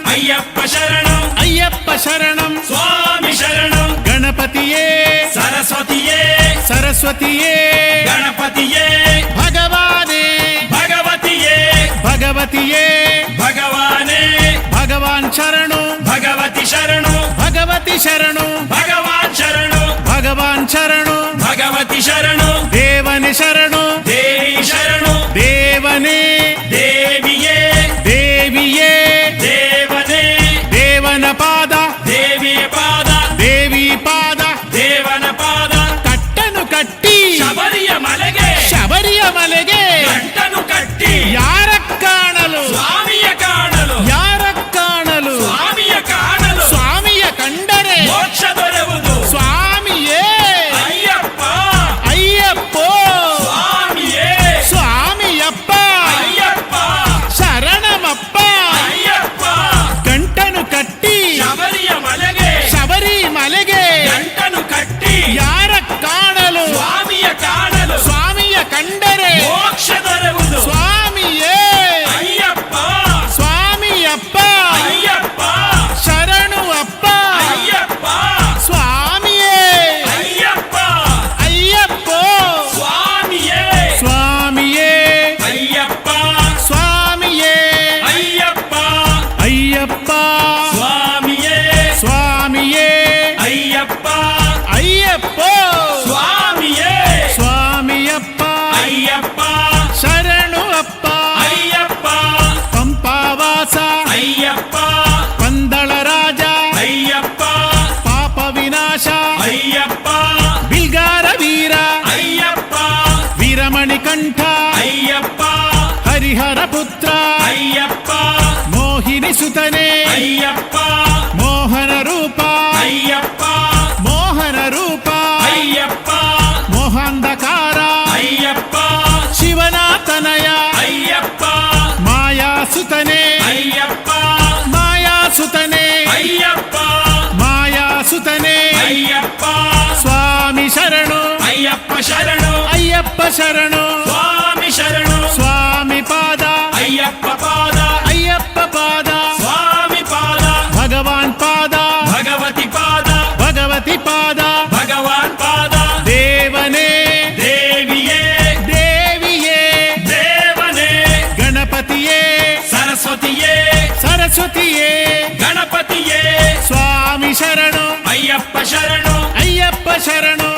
ಅಯ್ಯಪ್ಪ ಶರಣಂ ಅಯ್ಯಪ್ಪ ಶರಣಂ ಸ್ವಾಮಿ ಶರಣಂ ಗಣಪತಿಯೇ ಸರಸ್ವತಿಯೇ ಸರಸ್ವತಿಯೇ ಗಣಪತಿಯೇ ಭಗವಾನೇ ಭಗವತಿಯೇ ಭಗವತಿಯೇ ಭಗವಾನೇ ಭಗವಾನ್ ಶರಣು ಭಗವತಿ ಶರಣು ಭಗವತಿ ಶರಣು ಭಗವಾನ್ ಶರಣು ಭಗವಾನ್ ಶರಣು ಭಗವತಿ ಶರಣು ದೇವನೇ ಶರಣು ದೇವಿ ಶರಣು ದೇವನೇ ದೇವಿಯೇ ದೇವಿಯೇ ದೇವನೇ ದೇವನ ಪಾದ ದೇವಿಯ ಪಾದ ದೇವಿ ಪಾದ ದೇವನ ಪಾದ ಕಟ್ಟನು ಕಟ್ಟಿ ಶಬರಿಯ ಮಲೆಗೆ ಶಬರಿಯ ಮಲೆಗೆ ಗಂಟನು ಕಟ್ಟಿ ಯಾರ ಕಾಣಲು ಸ್ವಾಮಿಯ ಕಾಣಲು ಯಾರ ಕಾಣಲು ಸ್ವಾಮಿಯ ಕಾಣಲು ಸ್ವಾಮಿಯ ಕಂಡರೆ ಮೋಕ್ಷ ದೊರೆಯುವುದು ಸ್ವಾಮಿಯೇ ಅಯ್ಯಪ್ಪ ಅಯ್ಯಪ್ಪೋ ಸ್ವಾಮಿಯೇ ಸ್ವಾಮಿಯಪ್ಪ ಅಯ್ಯಪ್ಪ ಶರಣಮಪ್ಪ ಅಯ್ಯಪ್ಪ ಗಂಟನು ಕಟ್ಟಿ ಶಬರಿಯ ಮಲೆಗೆ ಶಬರಿ ಮಲೆಗೆ ಗಂಟನು ಕಟ್ಟಿ ಯಾರ ಕಾಣಲು ಸ್ವಾಮಿಯ ಕಾಣಲು ಸ್ವಾಮಿಯ ಕಂಡರೆ ಮೋಕ್ಷ ದೊರೆಯುವುದು ಸ್ವಾಮಿಯೇ ಅಯ್ಯಪ್ಪ ಸ್ವಾಮಿಯಪ್ಪ ಅಯ್ಯಪ್ಪ ಶರಣು ಅಪ್ಪ ಅಯ್ಯಪ್ಪ ಸ್ವಾಮಿಯೇ ಅಯ್ಯಪ್ಪ ಅಯ್ಯಪ್ಪೋ ಸ್ವಾಮಿಯೇ ಸ್ವಾಮಿಯೇ ಅಯ್ಯಪ್ಪ ಸ್ವಾಮಿಯೇ ಅಯ್ಯಪ್ಪ ಅಯ್ಯಪ್ಪ ಸ್ವಾಮಿಯೇ ಸ್ವಾಮಿಯೇ ಅಯ್ಯಪ್ಪ ಅಯ್ಯಪ್ಪೋ ಸ್ವಾಮಿಯೇ ಸ್ವಾಮಿಯಪ್ಪ ಅಯ್ಯಪ್ಪ ಶರಣು ಅಪ್ಪ ಅಯ್ಯಪ್ಪ ಪಂಪಾವಾಸ ಅಯ್ಯಪ್ಪ ಪಂದಳ ರಾಜ ಅಯ್ಯಪ್ಪ ಪಾಪ ವಿನಾಶ ಅಯ್ಯಪ್ಪ ಬಿಲ್ಗಾರ ವೀರ ಅಯ್ಯಪ್ಪ ವೀರಮಣಿ ಕಂಠ ಅಯ್ಯಪ್ಪ ಹರಿಹರ ಪುತ್ರ ಅಯ್ಯಪ್ಪ ಮೋಹಿನಿ ಸುತನೆ ಅಯ್ಯಪ್ಪ ಮೋಹನ ರೂಪ ಅಯ್ಯಪ್ಪ ಮೋಹನ ರೂಪ ಅಯ್ಯಪ್ಪ ಮೋಹಾಂಧಕಾರ ಅಯ್ಯಪ್ಪ ಶಿವನಾಥನಯ ಅಯ್ಯಪ್ಪ ಮಾಯಾ ಸುತನೆ ಅಯ್ಯಪ್ಪ ಮಾಯಾ ಸುತನೆ ಅಯ್ಯಪ್ಪ ಮಾಯಾ ಸುತನೆ ಅಯ್ಯಪ್ಪ ಸ್ವಾಮಿ ಶರಣು ಅಯ್ಯಪ್ಪ ಶರಣು ಅಯ್ಯಪ್ಪ ಶರಣು ಸ್ವಾಮಿ ಶರಣು ಸ್ವಾಮಿ ಪಾದ ಅಯ್ಯಪ್ಪ ಪಾದ ಅಯ್ಯಪ್ಪ ಪಾದ ಸ್ವಾಮಿ ಪಾದ ಭಗವಾನ್ ಪಾದ ಭಗವತಿ ಪಾದ ಭಗವತಿ ಪಾದ ಭಗವಾನ್ ಪಾದ ದೇವನೇ ದೇವಿಯೇ ದೇವಿಯೇ ದೇವನೇ ಗಣಪತಿಯೇ ಸರಸ್ವತಿಯೇ ಸರಸ್ವತಿಯೇ ಗಣಪತಿಯೇ ಸ್ವಾಮಿ ಶರಣು ಅಯ್ಯಪ್ಪ ಶರಣು ಅಯ್ಯಪ್ಪ ಶರಣು